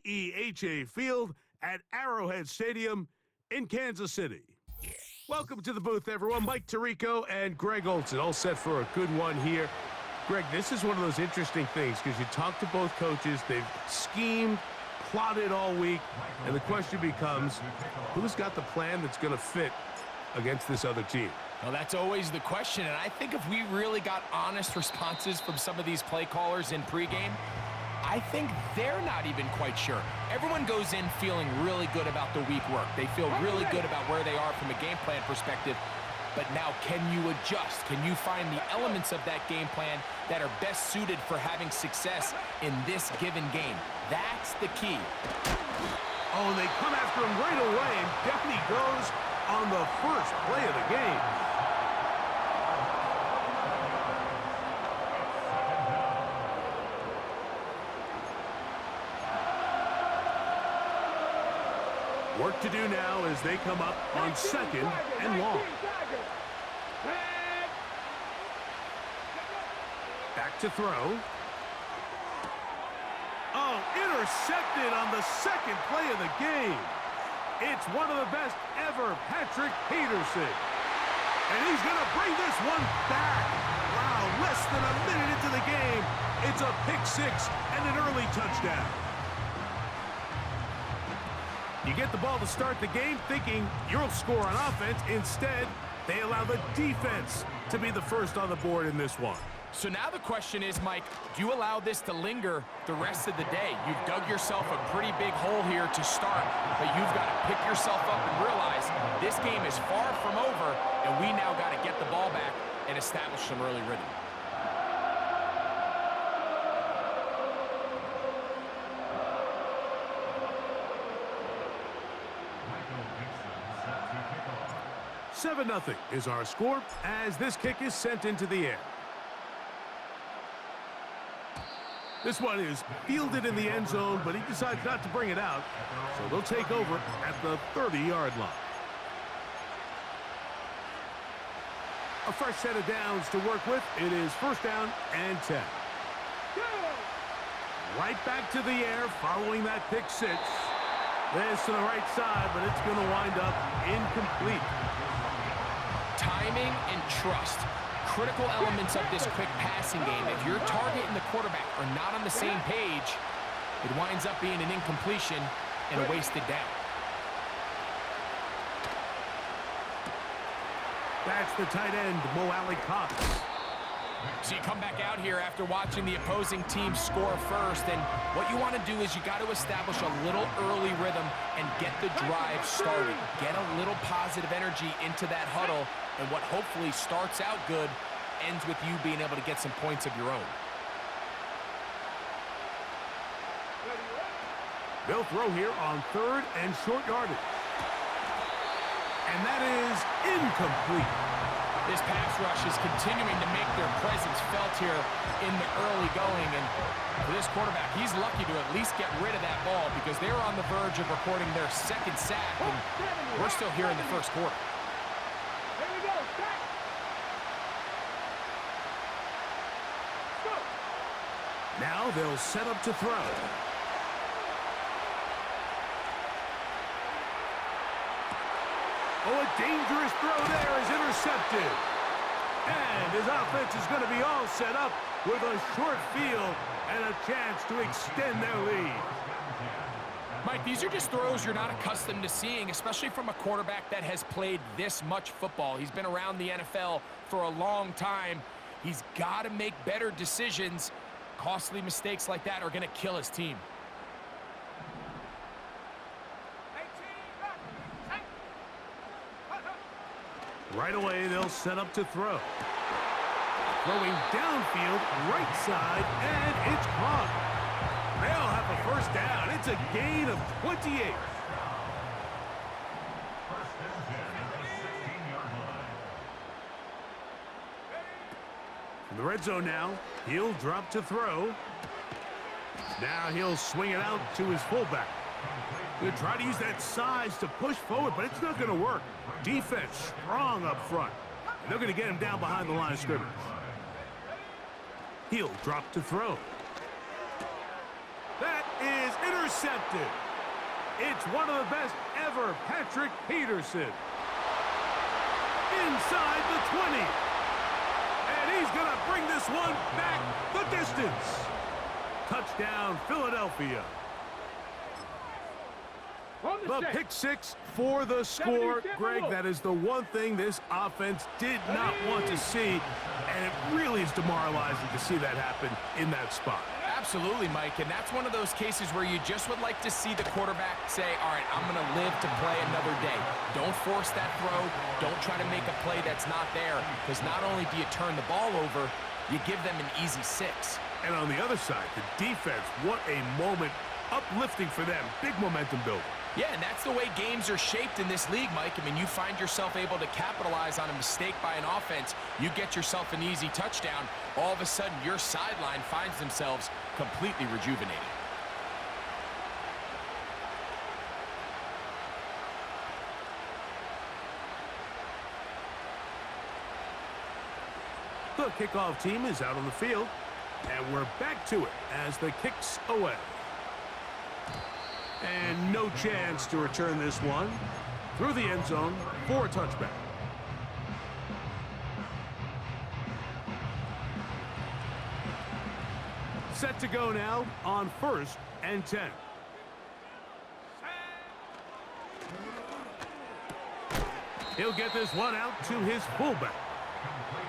PEHA Field at Arrowhead Stadium in Kansas City. Welcome to the booth, everyone. Mike Tirico and Greg Olson, all set for a good one here. Greg, this is one of those interesting things because you talk to both coaches. They've schemed, plotted all week, and the question becomes, who's got the plan that's going to fit against this other team? Well, that's always the question, and I think if we really got honest responses from some of these play callers in pregame, I think they're not even quite sure. Everyone goes in feeling really good about the week work. They feel really good about where they are from a game plan perspective. But now, can you adjust? Can you find the elements of that game plan that are best suited for having success in this given game? That's the key. Oh, and they come after him right away, and down he goes on the first play of the game. Work to do now as they come up on second and long. Back to throw. Oh, intercepted on the second play of the game. It's one of the best ever, Patrick Peterson. And he's going to bring this one back. Wow, less than a minute into the game. It's a pick six and an early touchdown. You get the ball to start the game thinking you'll score on offense. Instead, they allow the defense to be the first on the board in this one. So now the question is, Mike, do you allow this to linger the rest of the day? You've dug yourself a pretty big hole here to start, but you've got to pick yourself up and realize this game is far from over, and we now got to get the ball back and establish some early rhythm. Seven 0 is our score as this kick is sent into the air. This one is fielded in the end zone, but he decides not to bring it out, so they'll take over at the 30-yard line. A fresh set of downs to work with. It is first down and 10. Right back to the air following that pick six. This to the right side, but it's going to wind up incomplete. Timing and trust, critical elements of this quick passing game. If your target and the quarterback are not on the same page, it winds up being an incompletion and a wasted down. That's the tight end, Mo Alley-Cox. So you come back out here after watching the opposing team score first, and what you want to do is you got to establish a little early rhythm and get the drive started. Get a little positive energy into that huddle, and what hopefully starts out good ends with you being able to get some points of your own. They'll throw here on third and short yardage. And that is incomplete. This pass rush is continuing to make their presence felt here in the early going. And for this quarterback, he's lucky to at least get rid of that ball because they're on the verge of recording their second sack. And we're still here in the first quarter. Here we go. Back. Go. Now they'll set up to throw. Oh, a dangerous throw there is intercepted. And his offense is going to be all set up with a short field and a chance to extend their lead. Mike, these are just throws you're not accustomed to seeing, especially from a quarterback that has played this much football. He's been around the NFL for a long time. He's got to make better decisions. Costly mistakes like that are going to kill his team. Right away, they'll set up to throw. Throwing downfield, right side, and it's caught. They'll have a first down. It's a gain of 28. In the red zone now, he'll drop to throw. Now he'll swing it out to his fullback. He'll try to use that size to push forward, but it's not going to work. Defense strong up front. And they're going to get him down behind the line of scrimmage. He'll drop to throw. That is intercepted. intercepted. It's one of the best ever, Patrick Peterson. Inside the 20. And he's going to bring this one back the distance. Touchdown, Philadelphia. The pick six for the score. Greg, that is the one thing this offense did not want to see, and it really is demoralizing to see that happen in that spot. Absolutely, Mike, and that's one of those cases where you just would like to see the quarterback say, all right, I'm going to live to play another day. Don't force that throw. Don't try to make a play that's not there, because not only do you turn the ball over, you give them an easy 6. And on the other side, the defense, what a moment, uplifting for them, big momentum building. Yeah, and that's the way games are shaped in this league, Mike. I mean, you find yourself able to capitalize on a mistake by an offense. You get yourself an easy touchdown. All of a sudden, your sideline finds themselves completely rejuvenated. The kickoff team is out on the field, and we're back to it as the kick's away. And no chance to return this one through the end zone for a touchback. Set to go now on 1st and 10. He'll get this one out to his fullback.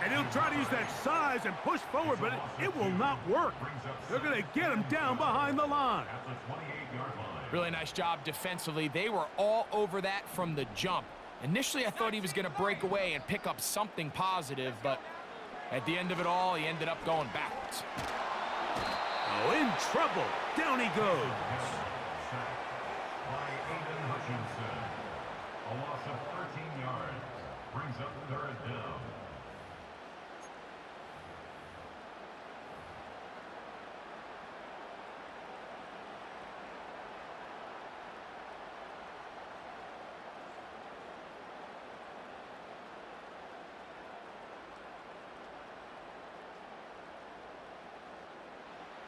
And he'll try to use that size and push forward, but it will not work. They're going to get him down behind the line. Really nice job defensively. They were all over that from the jump. Initially, I thought he was going to break away and pick up something positive, but at the end of it all, he ended up going backwards. Oh, in trouble. Down he goes. A loss of 13 yards brings up 3rd down.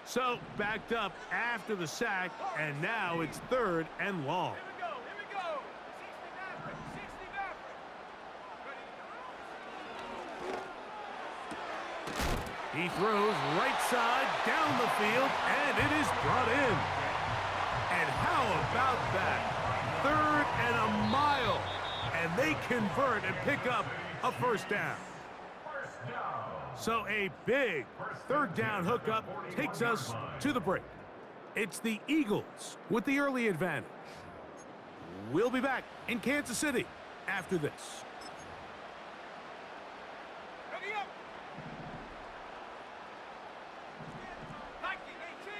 So, backed up after the sack, and now it's 3rd and long. Here we go. 60 Maverick. He throws right side down the field, and it is brought in. And how about that? 3rd and a mile, and they convert and pick up a 1st down. So a big 3rd down hookup takes us to the break. It's the Eagles with the early advantage. We'll be back in Kansas City after this. Ready up. 19, 18.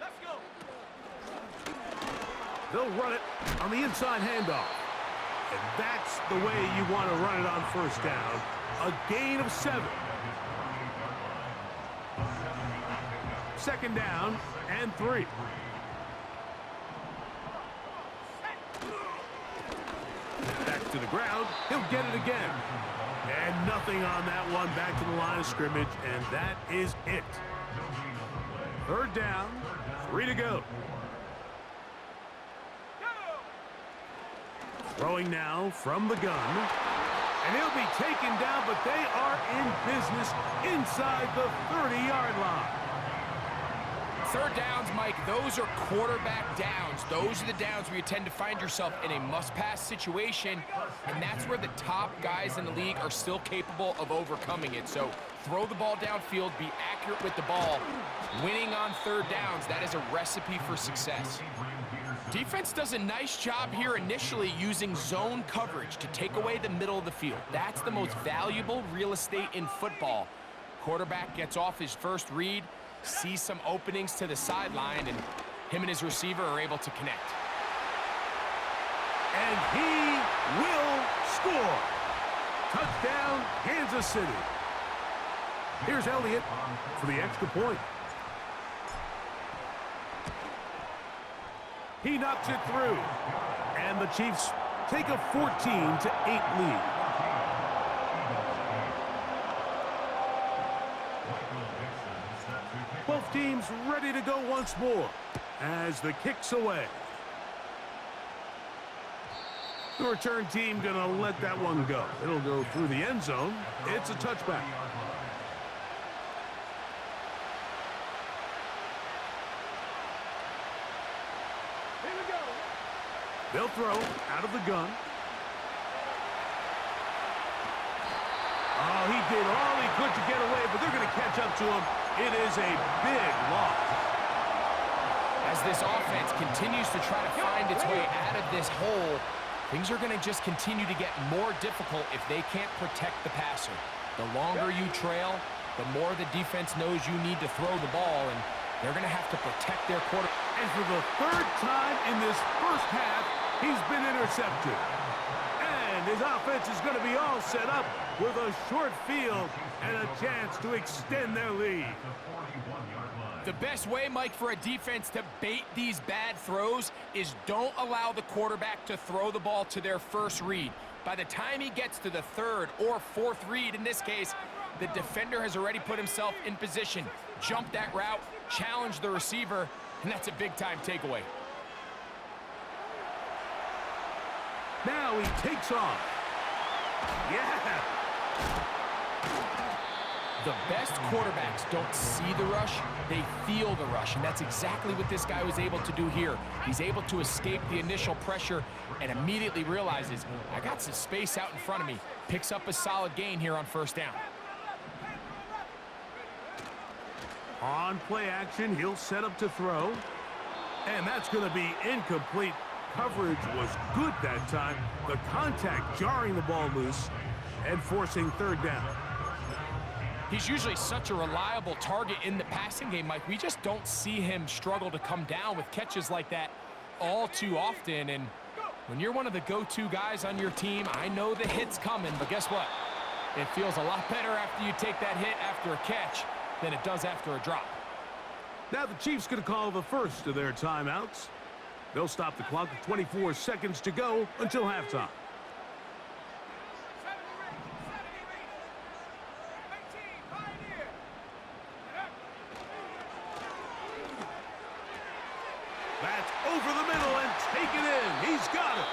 Let's go. They'll run it on the inside handoff. And that's the way you want to run it on 1st down. A gain of 7. 2nd down and 3. Back to the ground. He'll get it again. And nothing on that one. Back to the line of scrimmage. And that is it. 3rd down. 3 to go. Throwing now from the gun. And he'll be taken down, but they are in business inside the 30-yard line. 3rd downs, Mike, those are quarterback downs. Those are the downs where you tend to find yourself in a must-pass situation, and that's where the top guys in the league are still capable of overcoming it. So throw the ball downfield, be accurate with the ball. Winning on 3rd downs, that is a recipe for success. Defense does a nice job here initially using zone coverage to take away the middle of the field. That's the most valuable real estate in football. Quarterback gets off his first read, sees some openings to the sideline, and him and his receiver are able to connect. And he will score. Touchdown, Kansas City. Here's Elliott for the extra point. He knocks it through. And the Chiefs take a 14-8 lead. Both teams ready to go once more. as the kick's away. The return team going to let that one go. It'll go through the end zone. It's a touchback. Here we go. They'll throw out of the gun. Oh, he did all he could to get away, but they're going to catch up to him. It is a big loss. As this offense continues to try to find its way out of this hole, things are going to just continue to get more difficult if they can't protect the passer. The longer you trail, the more the defense knows you need to throw the ball, and they're going to have to protect their quarterback. And for the third time in this first half, he's been intercepted. And his offense is going to be all set up with a short field and a chance to extend their lead. The best way, Mike, for a defense to bait these bad throws is don't allow the quarterback to throw the ball to their first read. By the time he gets to the third or fourth read, in this case, the defender has already put himself in position, jump that route, challenge the receiver, and that's a big-time takeaway. Now he takes off. Yeah. The best quarterbacks don't see the rush, they feel the rush, and that's exactly what this guy was able to do here. He's able to escape the initial pressure and immediately realizes, I got some space out in front of me. Picks up a solid gain here on first down. On play action, he'll set up to throw. And that's going to be incomplete. Coverage was good that time. The contact jarring the ball loose and forcing third down. He's usually such a reliable target in the passing game, Mike. We just don't see him struggle to come down with catches like that all too often. And when you're one of the go-to guys on your team, I know the hit's coming, but guess what? It feels a lot better after you take that hit after a catch than it does after a drop. Now the Chiefs going to call the first of their timeouts. They'll stop the clock with 24 seconds to go until halftime. That's over the middle and taken in. He's got it.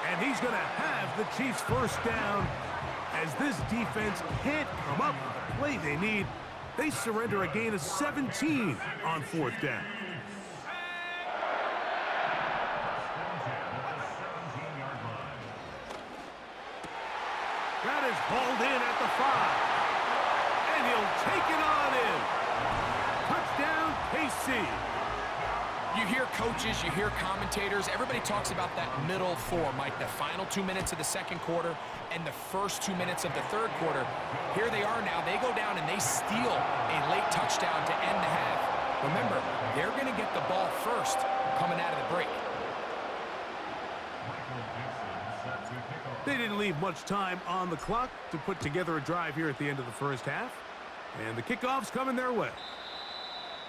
And he's going to have the Chiefs first down as this defense can't come up with the play they need. They surrender a gain of 17 on fourth down. That is hauled in at the 5. And he'll take it on in. Touchdown, KC. You hear coaches, you hear commentators, everybody talks about that middle four, Mike, the final 2 minutes of the second quarter and the first 2 minutes of the third quarter. Here they are now. They go down and they steal a late touchdown to end the half. Remember, they're going to get the ball first coming out of the break. They didn't leave much time on the clock to put together a drive here at the end of the first half. And the kickoff's coming their way.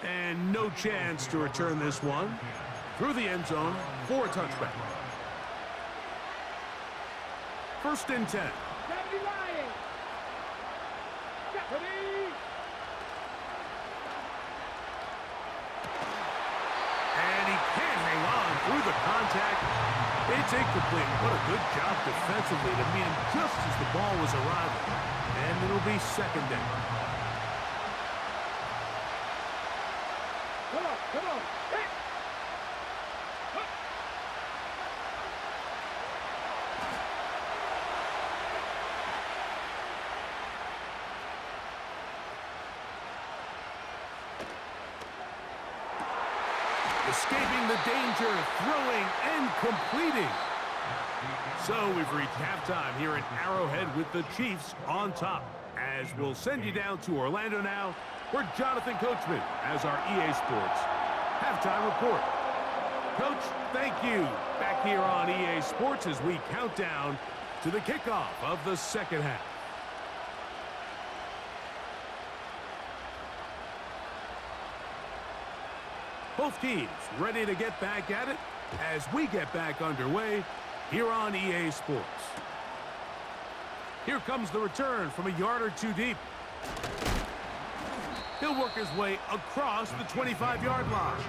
And no chance to return this one through the end zone for a touchback. First and 10. Deputy Lion. Deputy. And he can't hang on through the contact. It's incomplete. What a good job defensively to meet him just as the ball was arriving. And it'll be second down. Come on. Hit. Escaping the danger, throwing and completing. So we've reached halftime here at Arrowhead with the Chiefs on top. As we'll send you down to Orlando now, where Jonathan Coachman has our EA Sports halftime report. Coach, thank you. Back here on EA Sports as we count down to the kickoff of the second half. Both teams ready to get back at it as we get back underway here on EA Sports. Here comes the return from a yard or two deep. He'll work his way across the 25-yard line.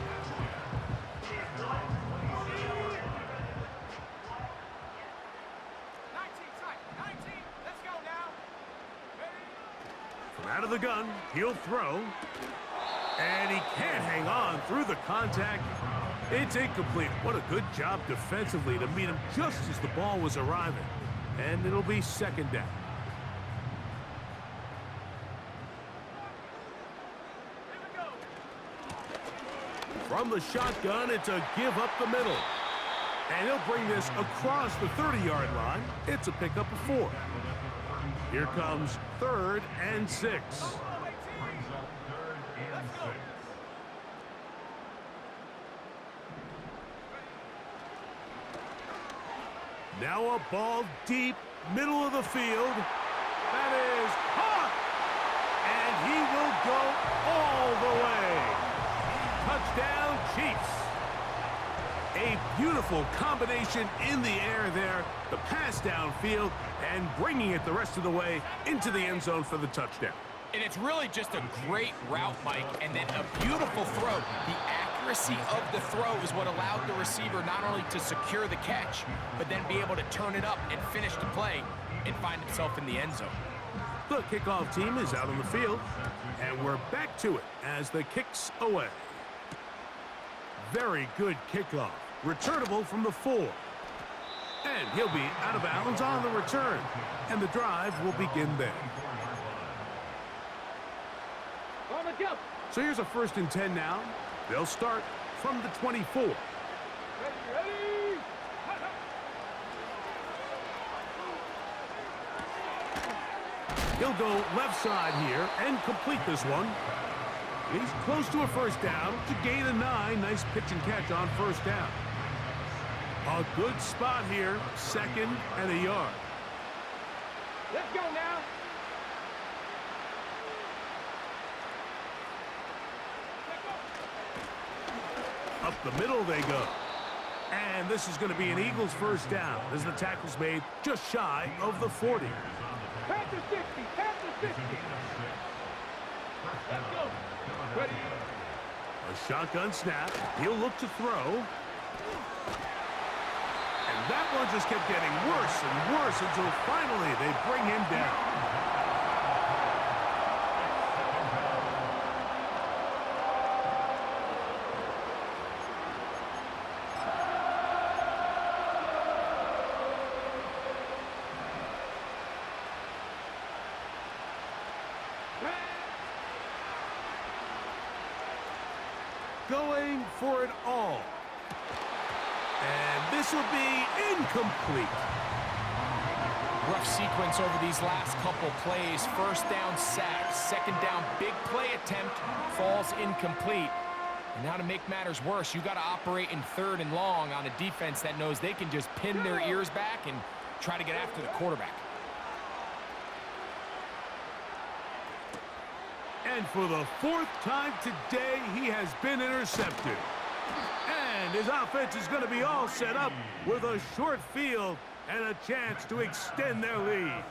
Out of the gun, he'll throw. And he can't hang on through the contact. It's incomplete. What a good job defensively to meet him just as the ball was arriving. And it'll be second down. From the shotgun, it's a give up the middle. And he'll bring this across the 30-yard line. It's a pickup of 4. Here comes 3rd and 6. Now a ball deep, middle of the field. That is caught! And he will go all the way. Touchdown, Chiefs. A beautiful combination in the air there. The pass downfield and bringing it the rest of the way into the end zone for the touchdown. And it's really just a great route, Mike, and then a beautiful throw. The accuracy of the throw is what allowed the receiver not only to secure the catch, but then be able to turn it up and finish the play and find himself in the end zone. The kickoff team is out on the field, and we're back to it as the kick's away. Very good kickoff. Returnable from the 4. And he'll be out of bounds on the return. And the drive will begin there. On the jump. So here's a 1st and 10 now. They'll start from the 24. Ready, ready. He'll go left side here and complete this one. He's close to a 1st down to gain a 9. Nice pitch and catch on 1st down. A good spot here, 2nd and a yard. Let's go now. Up the middle they go. And this is going to be an Eagles 1st down as the tackle's made just shy of the 40. Past the 60. Past the 60. Let's go. Ready. A shotgun snap. He'll look to throw. And that one just kept getting worse and worse until finally they bring him down. Going for it all. And this will be incomplete. Rough sequence over these last couple plays. 1st down sack, 2nd down big play attempt, falls incomplete. And now to make matters worse, you got to operate in 3rd and long on a defense that knows they can just pin their ears back and try to get after the quarterback. And for the 4th time today, he has been intercepted. And his offense is going to be all set up with a short field and a chance to extend their lead.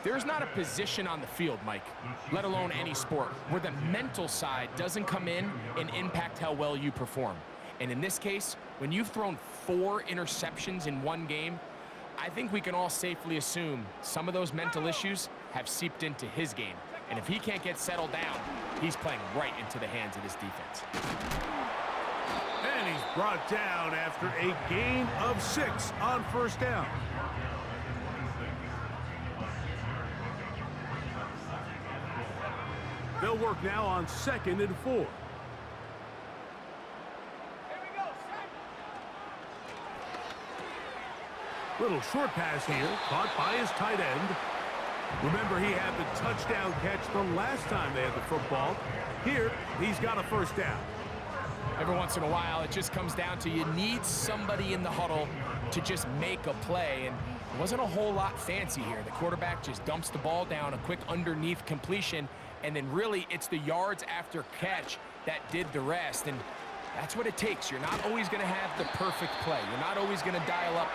There's not a position on the field, Mike, let alone any sport, where the mental side doesn't come in and impact how well you perform. And in this case, when you've thrown 4 interceptions in one game, I think we can all safely assume some of those mental issues have seeped into his game. And if he can't get settled down, he's playing right into the hands of this defense. And he's brought down after a gain of 6 on 1st down. They'll work now on 2nd and 4. Here we go, set. Little short pass here, caught by his tight end. Remember, he had the touchdown catch the last time they had the football. Here, he's got a 1st down. Every once in a while, it just comes down to you need somebody in the huddle to just make a play. And it wasn't a whole lot fancy here. The quarterback just dumps the ball down, a quick underneath completion, and then really it's the yards after catch that did the rest. And that's what it takes. You're not always going to have the perfect play. You're not always going to dial up